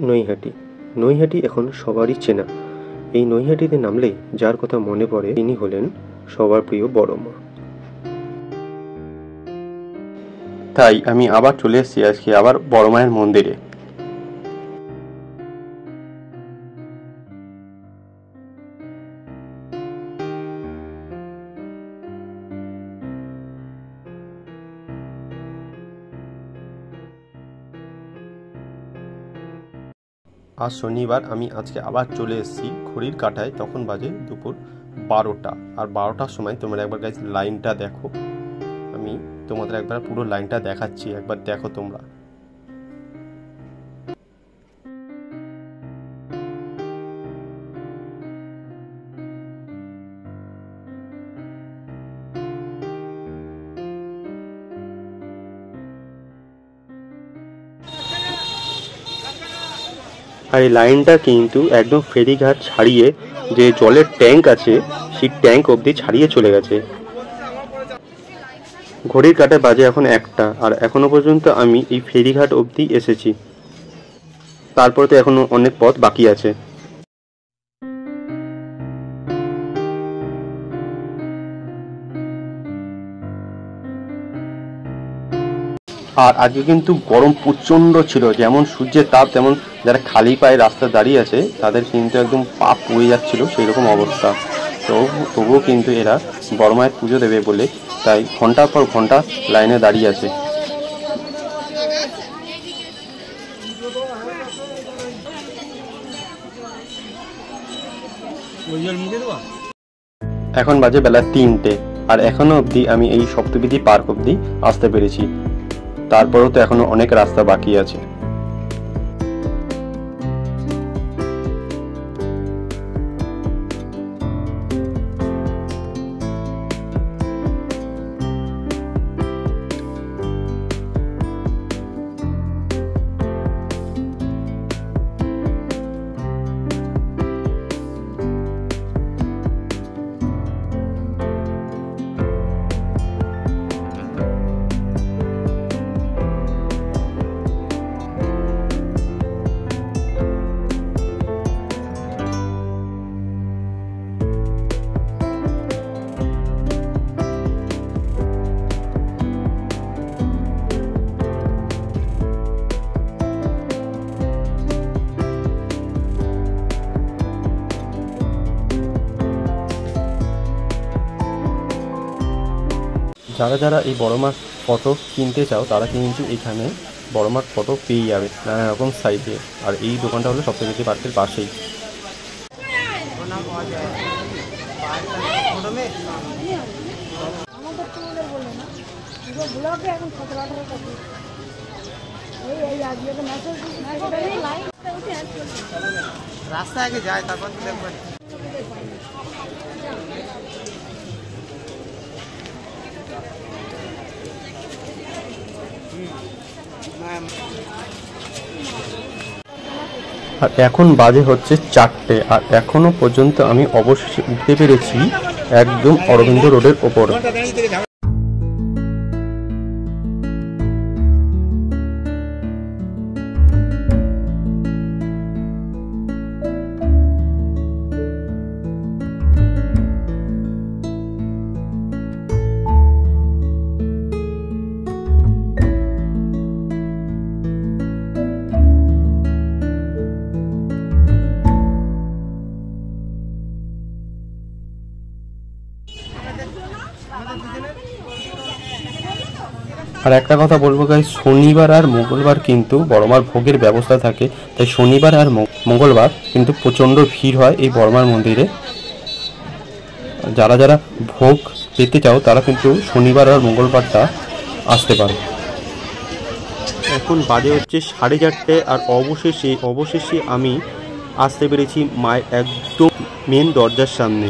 নৈহাটি। নৈহাটি এখন সবারই চেনা। এই নৈহাটিতে নামলেই যার কথা মনে পড়ে তিনি হলেন সবার প্রিয় বড় মা। তাই আমি আবার চলে এসেছি আজকে আবার বড় মায়ের মন্দিরে। আজ শনিবার আমি আজকে আবার চলে এসেছি ঘড়ির কাঁটায়, তখন বাজে দুপুর 12টা। আর 12টার সময় তোমরা একবার গাইস লাইনটা দেখো। আমি তোমাদের একবার পুরো লাইনটা দেখাচ্ছি, একবার দেখো তোমরা। আর এই লাইনটা কিন্তু একদম ফেরিঘাট ছাড়িয়ে যে জলের ট্যাঙ্ক আছে সেই ট্যাঙ্ক অবধি ছাড়িয়ে চলে গেছে। ঘড়ির কাঁটায় বাজে এখন 1টা, আর এখনো পর্যন্ত আমি এই ফেরিঘাট অবধি এসেছি। তারপরে তো এখনো অনেক পথ বাকি আছে। আর আজকে কিন্তু গরম প্রচণ্ড ছিল, যেমন সূর্যের তাপ তেমন যারা খালি পায়ে রাস্তা দাঁড়িয়ে আছে তাদের কিন্তু একদম পা পুড়ে যাচ্ছিল, সেই রকম অবস্থা। তো তবুও কিন্তু এরা বড় মায়ের পুজো দেবে বলে তাই ঘন্টার পর ঘন্টা লাইনে দাঁড়িয়ে আছে। এখন বাজে বেলা 3টে, আর এখনো অবধি আমি এই সপ্তবিধি পার্ক অবধি আসতে পেরেছি। তারপরেও তো এখনো অনেক রাস্তা বাকি আছে। যারা যারা এই বড় মাছ ফটো কিনতে চাও তারা কিন্তু এখানে বড় মাছ ফটো পেয়ে যাবে নানা রকম সাইজে। আর এই দোকানটা হলো সপ্তবিধি পার্কের পাশেই। রাস্তা আগে যায় তারপর দেখবেন। আর এখন বাজে হচ্ছে 4টে, আর এখনো পর্যন্ত আমি অবশেষে উঠতে পেরেছি একদম অরবিন্দ রোডের ওপর। আর একটা কথা বলবো গাইস, শনিবার আর মঙ্গলবার কিন্তু বড়মার ভোগের ব্যবস্থা থাকে, তাই শনিবার আর মঙ্গলবার কিন্তু প্রচণ্ড ভিড় হয় এই বড়মার মন্দিরে। যারা যারা ভোগ পেতে চাও তারা কিন্তু শনিবার আর মঙ্গলবারটা আসতে পারো। এখন বাজে হচ্ছে 4:30, আর অবশেষে আমি আসতে পেরেছি মায়ের একদম মেন দরজার সামনে।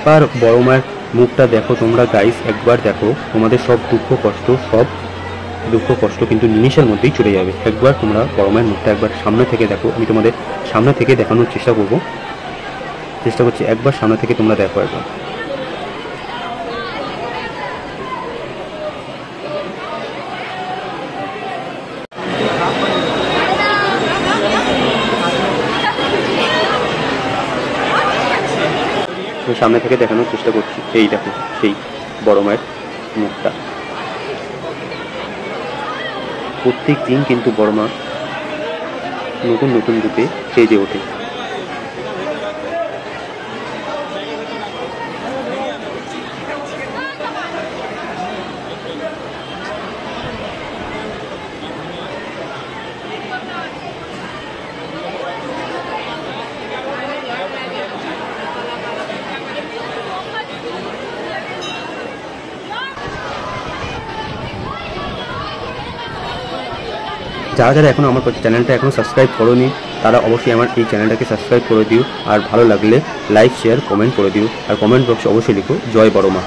একবার বড় মায়ের মুখটা দেখো তোমরা গাইস, একবার দেখো, তোমাদের সব দুঃখ কষ্ট কিন্তু নিমিষের মধ্যেই চলে যাবে। একবার তোমরা বড় মায়ের মুখটা একবার সামনে থেকে দেখো। আমি তোমাদের সামনে থেকে দেখানোর চেষ্টা করছি। একবার সামনে থেকে তোমরা দেখো একবার। সামনে থেকে দেখানোর চেষ্টা করছি। এই দেখো সেই বড় মায়ের মুখটা। প্রত্যেক দিন কিন্তু বড় মা নতুন নতুন রূপে সেজে ওঠে। যারা যারা এখনও আমার চ্যানেলটা এখনও সাবস্ক্রাইব করোনি তারা অবশ্যই আমার এই চ্যানেলটাকে সাবস্ক্রাইব করে দিও, আর ভালো লাগলে লাইক শেয়ার কমেন্ট করে দিও, আর কমেন্ট বক্সে অবশ্যই লিখো জয় বড় মা।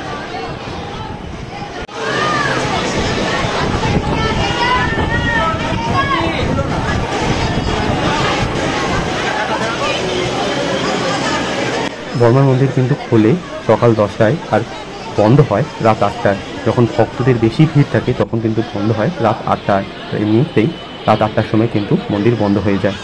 বড়মার মন্দির কিন্তু খোলে সকাল 10টায় আর বন্ধ হয় রাত 8টায়। যখন ভক্তদের বেশি ভিড় থাকে তখন কিন্তু বন্ধ হয় রাত 8টায়। এমনিতেই রাত 8টার সময় কিন্তু মন্দির বন্ধ হয়ে যায়।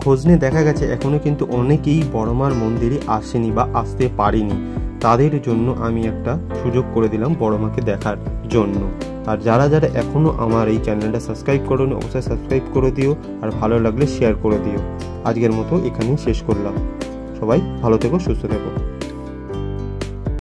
খোঁজ নিয়ে দেখা গেছে এখনও কিন্তু অনেকেই বড়মার মন্দিরে আসেনি বা আসতে পারেনি। তাদের জন্য আমি একটা সুযোগ করে দিলাম বড়মাকে দেখার জন্য। আর যারা যারা এখনও আমার এই চ্যানেলটা সাবস্ক্রাইব করোনি অবশ্যই সাবস্ক্রাইব করে দিও, আর ভালো লাগলে শেয়ার করে দিও। আজকের মতো এখানেই শেষ করলাম। সবাই ভালো থেকো, সুস্থ থেকো।